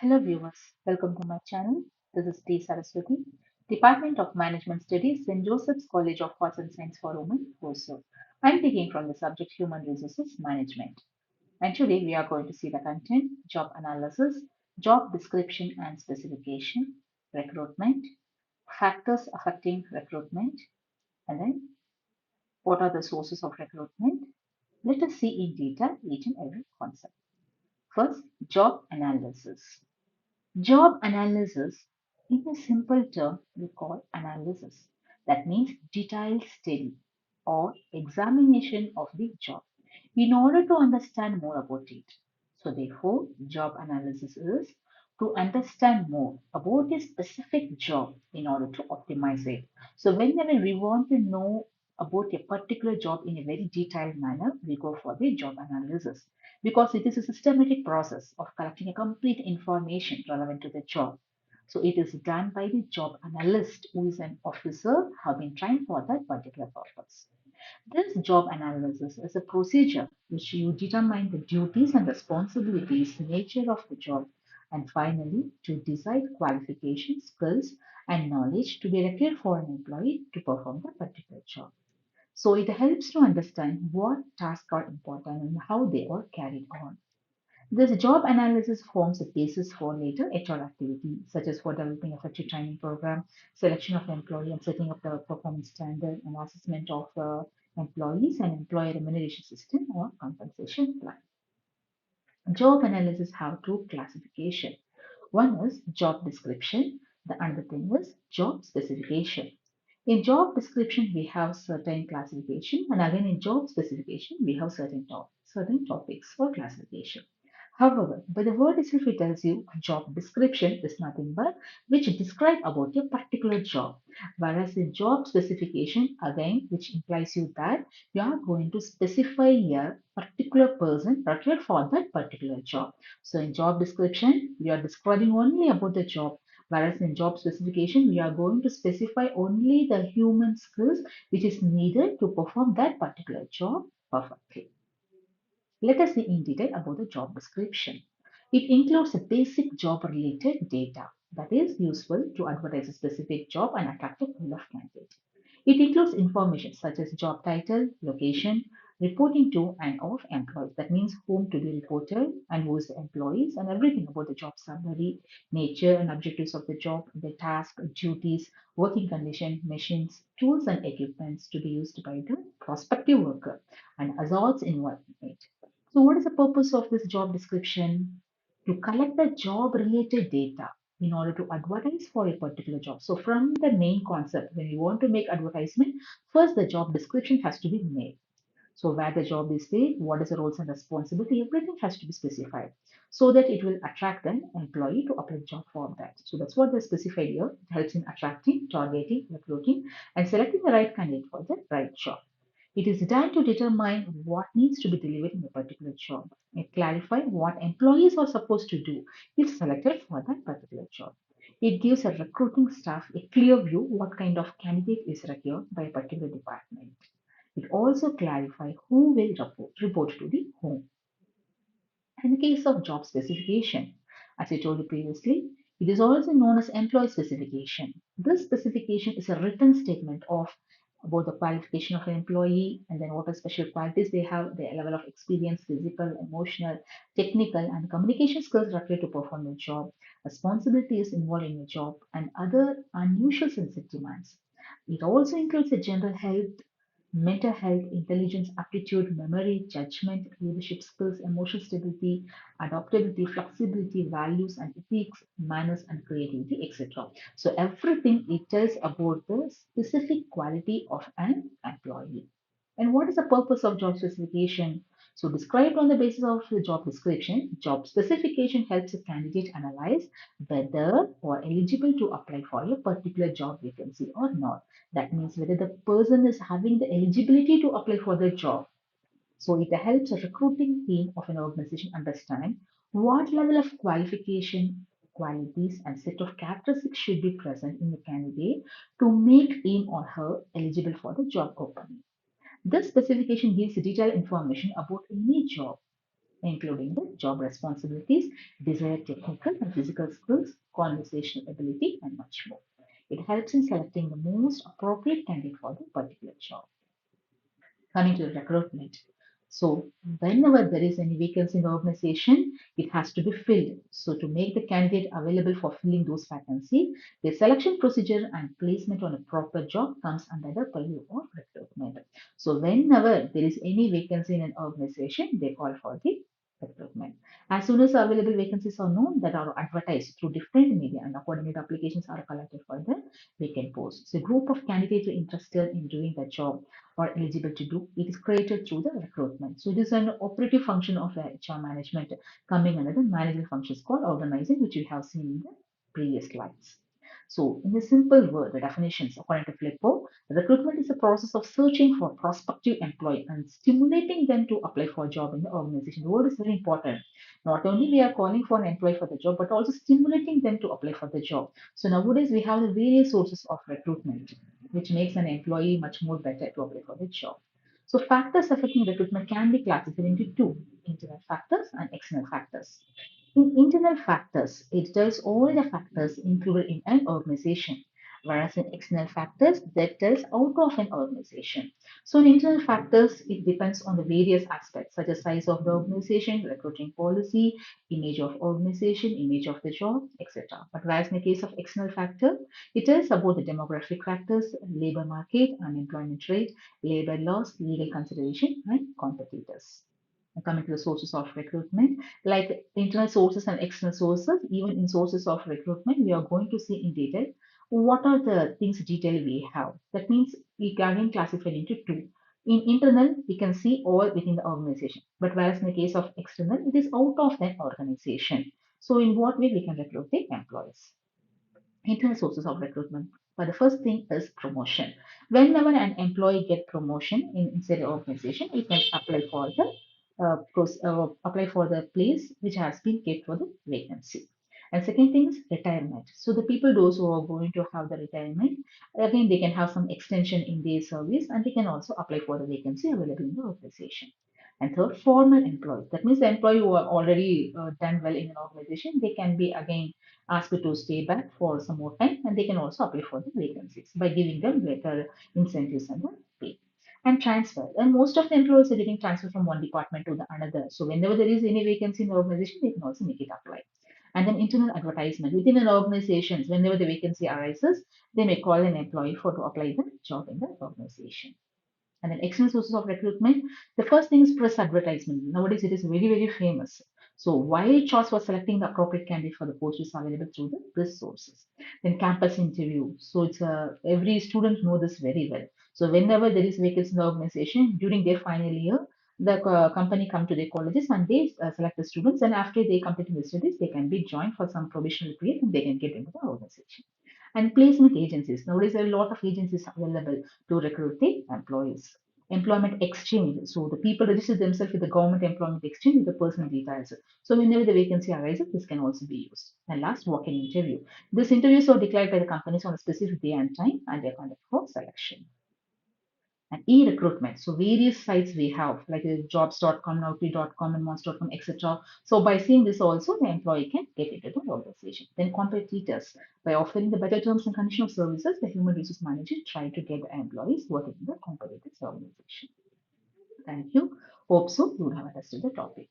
Hello viewers, welcome to my channel. This is T. Saraswati, Department of Management Studies, St.Josephs College of Arts and Science for Women, Warsaw. I'm taking from the subject Human Resources Management. And today we are going to see the content, job analysis, job description and specification, recruitment, factors affecting recruitment, and then what are the sources of recruitment. Let us see in detail each and every concept. First, job analysis. Job analysis, in a simple term, we call analysis. That means detailed study or examination of the job in order to understand more about it. So, therefore, job analysis is to understand more about a specific job in order to optimize it. So, whenever we want to know about a particular job in a very detailed manner, we go for the job analysis because it is a systematic process of collecting a complete information relevant to the job. So it is done by the job analyst who is an officer have been trained for that particular purpose. This job analysis is a procedure which you determine the duties and responsibilities, nature of the job, and finally to decide qualifications, skills, and knowledge to be required for an employee to perform the particular job. So it helps to understand what tasks are important and how they are carried on. This job analysis forms the basis for later HR activity, such as for developing effective training program, selection of employee and setting up the performance standard and assessment of employees and employer remuneration system or compensation plan. Job analysis have two classification. One is job description, the other thing is job specification. In job description, we have certain classification, and again in job specification, we have certain topics for classification. However, by the word itself, it tells you job description is nothing but which describe about a particular job, whereas in job specification, again, which implies you that you are going to specify a particular person required for that particular job. So in job description, we are describing only about the job. Whereas in job specification, we are going to specify only the human skills which is needed to perform that particular job perfectly. Let us see in detail about the job description. It includes a basic job related data that is useful to advertise a specific job and attract a pool of candidates. It includes information such as job title, location, reporting to and of employees. That means whom to be reported and who is the employees and everything about the job summary, nature and objectives of the job, the task, duties, working condition, machines, tools and equipments to be used by the prospective worker and assaults involved in it. So, what is the purpose of this job description? To collect the job related data in order to advertise for a particular job. So, from the main concept, when you want to make advertisement, first the job description has to be made. So, where the job is there, what is the roles and responsibility, everything has to be specified so that it will attract an employee to apply the job for that. So, that's what they specified here. It helps in attracting, targeting, recruiting, and selecting the right candidate for the right job. It is done to determine what needs to be delivered in a particular job. It clarifies what employees are supposed to do if selected for that particular job. It gives a recruiting staff a clear view what kind of candidate is required by a particular department. It also clarifies who will report to the whom. In the case of job specification, as I told you previously, it is also known as employee specification. This specification is a written statement of about the qualification of an employee and then what are special qualities they have, their level of experience, physical, emotional, technical, and communication skills required to perform the job, responsibilities involved in the job, and other unusual sensitive demands. It also includes the general health, mental health, intelligence, aptitude, memory, judgment, leadership skills, emotional stability, adaptability, flexibility, values and ethics, manners and creativity, etc. So everything it tells about the specific quality of an employee. And what is the purpose of job specification? So described on the basis of the job description, job specification helps a candidate analyze whether or eligible to apply for a particular job vacancy or not. That means whether the person is having the eligibility to apply for the job. So it helps a recruiting team of an organization understand what level of qualification, qualities, and set of characteristics should be present in the candidate to make him or her eligible for the job opening. This specification gives detailed information about any job including the job responsibilities, desired technical and physical skills, conversational ability, and much more. It helps in selecting the most appropriate candidate for the particular job. Coming to recruitment. So, whenever there is any vacancy in the organization, it has to be filled. So, to make the candidate available for filling those vacancies, the selection procedure and placement on a proper job comes under the purview of recruitment. So, whenever there is any vacancy in an organization, they call for the recruitment. As soon as available vacancies are known that are advertised through different media and accordingly the applications are collected for the vacant posts. So, a group of candidates are interested in doing the job or eligible to do, it is created through the recruitment. So it is an operative function of HR management coming under the management functions called organizing, which we have seen in the previous slides. So, in a simple word, the definitions according to Flippo, recruitment is a process of searching for prospective employee and stimulating them to apply for a job in the organization. The word is very important. Not only we are calling for an employee for the job, but also stimulating them to apply for the job. So nowadays we have the various sources of recruitment, which makes an employee much more better to apply for the job. So factors affecting recruitment can be classified into two, internal factors and external factors. In internal factors, it tells all the factors included in an organization, whereas in external factors, that tells out of an organization. So in internal factors, it depends on the various aspects such as size of the organization, recruiting policy, image of organization, image of the job, etc. But whereas in the case of external factor, it tells about the demographic factors, labor market, unemployment rate, labor laws, legal consideration, and competitors. Coming to the sources of recruitment, like internal sources and external sources, even in sources of recruitment, we are going to see in detail what are the things detail we have. That means we can again classify into two. In internal, we can see all within the organization, but whereas in the case of external, it is out of that organization. So in what way we can recruit the employees? Internal sources of recruitment. But the first thing is promotion. Whenever an employee get promotion inside the organization, he can apply for the apply for the place which has been kept for the vacancy. And second thing is retirement. So the people those who are going to have the retirement, again they can have some extension in their service and they can also apply for the vacancy available in the organization. And third, former employees. That means the employee who are already done well in an organization, they can be again asked to stay back for some more time and they can also apply for the vacancies by giving them better incentives and the pay. And transfer. And most of the employees are getting transferred from one department to the another. So whenever there is any vacancy in the organization, they can also make it apply. And then internal advertisement. Within an organization, whenever the vacancy arises, they may call an employee for to apply the job in the organization. And then external sources of recruitment. The first thing is press advertisement. Nowadays, it is very, very famous. So, why choice for selecting the appropriate candidate for the post is available through the press sources. Then campus interview. So, it's every student know this very well. So, whenever there is vacancy in the organization during their final year, the company come to their colleges and they select the students. And after they complete their studies, they can be joined for some probational period and they can get into the organization. And placement agencies. Nowadays, there are a lot of agencies available to recruit the employees. Employment exchange. So the people register themselves with the government employment exchange with the personal details. So whenever the vacancy arises, this can also be used. And last, walk-in interview. These interviews are declared by the companies on a specific day and time, and they are conducted for selection. And e-recruitment. So various sites we have, like jobs.com, naukri.com, and monster.com, etc. So by seeing this also, the employee can get into the organization. Then competitors. By offering the better terms and conditions of services, the human resource manager try to get the employees working in the competitors organization. Thank you. Hope so you would have understood the topic.